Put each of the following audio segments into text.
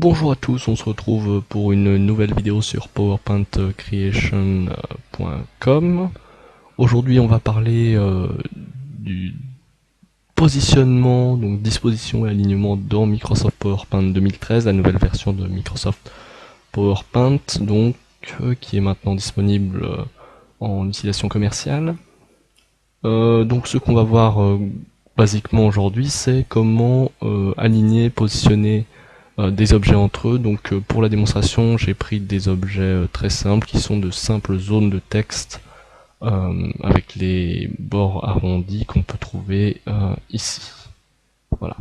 Bonjour à tous, on se retrouve pour une nouvelle vidéo sur powerpointcreation.com. Aujourd'hui on va parler du positionnement, donc disposition et alignement dans Microsoft PowerPoint 2013, la nouvelle version de Microsoft PowerPoint, donc qui est maintenant disponible en utilisation commerciale. Donc ce qu'on va voir basiquement aujourd'hui, c'est comment aligner, positionner des objets entre eux. Donc pour la démonstration, j'ai pris des objets très simples qui sont de simples zones de texte avec les bords arrondis qu'on peut trouver ici. Voilà.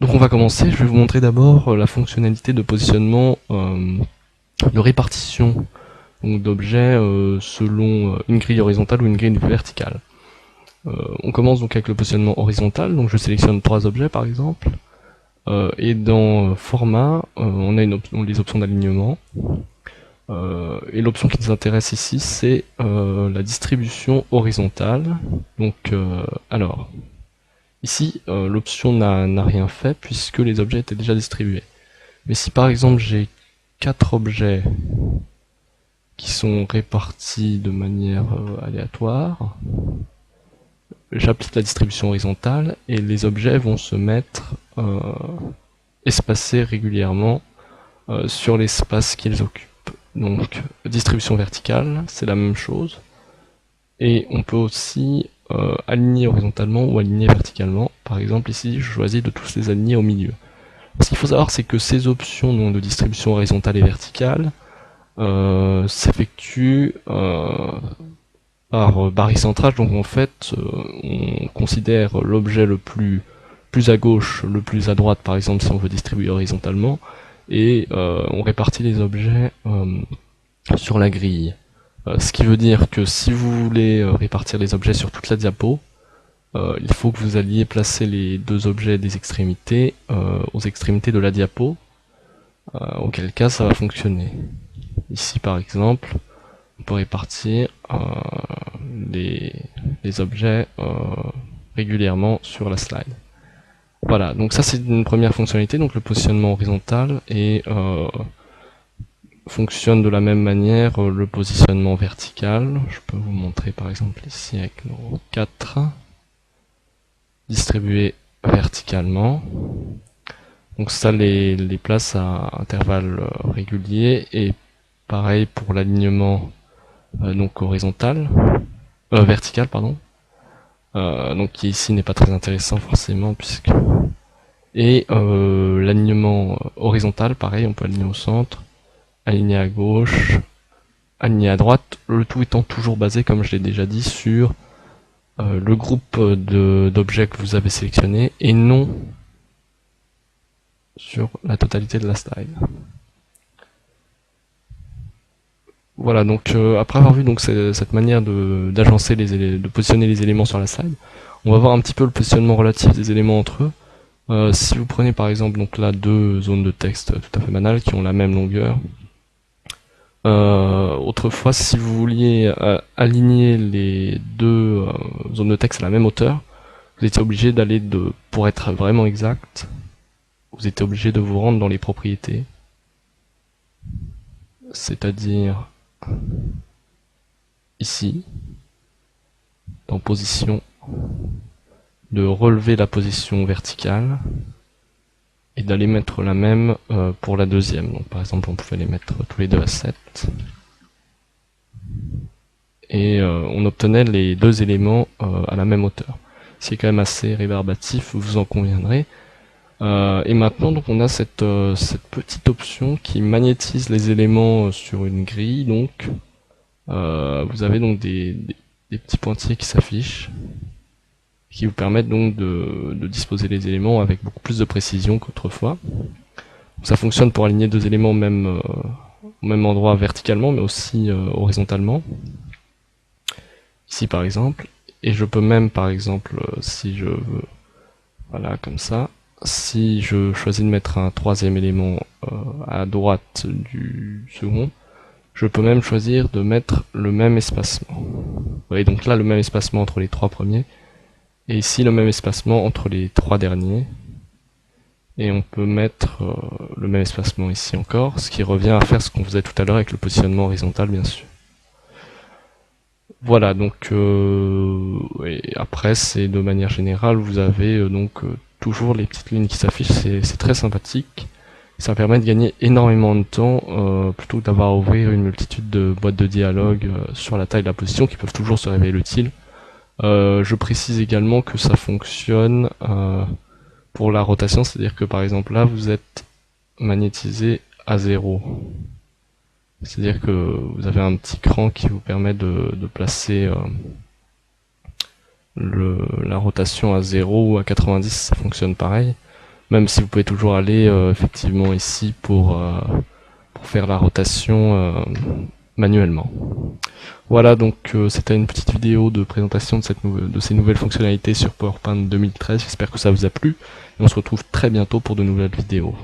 Donc on va commencer. Je vais vous montrer d'abord la fonctionnalité de positionnement, de répartition d'objets selon une grille horizontale ou une grille verticale. On commence donc avec le positionnement horizontal. Donc je sélectionne 3 objets par exemple. Et dans format, on a les options d'alignement. Et l'option qui nous intéresse ici, c'est la distribution horizontale. Donc, alors, ici, l'option n'a rien fait puisque les objets étaient déjà distribués. Mais si par exemple j'ai 4 objets qui sont répartis de manière aléatoire, j'applique la distribution horizontale et les objets vont se mettre espacés régulièrement sur l'espace qu'ils occupent. Donc distribution verticale, c'est la même chose. Et on peut aussi aligner horizontalement ou aligner verticalement. Par exemple ici, je choisis de tous les aligner au milieu. Ce qu'il faut savoir, c'est que ces options donc, de distribution horizontale et verticale s'effectuent par barycentrage. Donc en fait, on considère l'objet le plus à gauche, le plus à droite par exemple si on veut distribuer horizontalement, et on répartit les objets sur la grille. Ce qui veut dire que si vous voulez répartir les objets sur toute la diapo, il faut que vous alliez placer les 2 objets des extrémités aux extrémités de la diapo, auquel cas ça va fonctionner. Ici par exemple, on peut répartir les objets régulièrement sur la slide. Voilà, donc ça c'est une première fonctionnalité, donc le positionnement horizontal, et fonctionne de la même manière le positionnement vertical. Je peux vous montrer par exemple ici avec nos 4 distribués verticalement. Donc ça les place à intervalles réguliers, et pareil pour l'alignement donc horizontal, vertical pardon. Donc qui ici n'est pas très intéressant forcément puisque l'alignement horizontal, pareil, on peut aligner au centre, aligner à gauche, aligner à droite, le tout étant toujours basé, comme je l'ai déjà dit, sur le groupe d'objets que vous avez sélectionné et non sur la totalité de la slide. Voilà, donc après avoir vu donc cette manière d'agencer de positionner les éléments sur la slide, on va voir un petit peu le positionnement relatif des éléments entre eux. Si vous prenez par exemple donc là 2 zones de texte tout à fait banales qui ont la même longueur. Autrefois, si vous vouliez aligner les 2 zones de texte à la même hauteur, vous étiez obligé d'aller pour être vraiment exact, vous étiez obligé de vous rendre dans les propriétés, c'est-à-dire ici, dans position, de relever la position verticale et d'aller mettre la même pour la deuxième. Donc par exemple on pouvait les mettre tous les deux à 7 et on obtenait les 2 éléments à la même hauteur. C'est quand même assez rébarbatif, vous en conviendrez. Et maintenant donc on a cette petite option qui magnétise les éléments sur une grille. Donc vous avez donc des petits pointillés qui s'affichent, qui vous permettent donc de disposer les éléments avec beaucoup plus de précision qu'autrefois. Ça fonctionne pour aligner 2 éléments au même endroit verticalement, mais aussi horizontalement. Ici par exemple, et je peux même par exemple, si je veux, voilà comme ça, si je choisis de mettre un 3e élément à droite du second, je peux même choisir de mettre le même espacement. Vous voyez donc là le même espacement entre les 3 premiers, et ici le même espacement entre les 3 derniers. et on peut mettre le même espacement ici encore, ce qui revient à faire ce qu'on faisait tout à l'heure avec le positionnement horizontal bien sûr. Voilà, donc et après c'est de manière générale, vous avez toujours les petites lignes qui s'affichent, c'est très sympathique. Ça permet de gagner énormément de temps plutôt que d'avoir à ouvrir une multitude de boîtes de dialogue sur la taille de la position qui peuvent toujours se révéler utiles. Je précise également que ça fonctionne pour la rotation, c'est-à-dire que par exemple là vous êtes magnétisé à 0. C'est-à-dire que vous avez un petit cran qui vous permet de placer la rotation à 0 ou à 90, ça fonctionne pareil. Même si vous pouvez toujours aller effectivement ici pour faire la rotation manuellement. Voilà, donc c'était une petite vidéo de présentation de ces nouvelles fonctionnalités sur PowerPoint 2013. J'espère que ça vous a plu. Et on se retrouve très bientôt pour de nouvelles vidéos.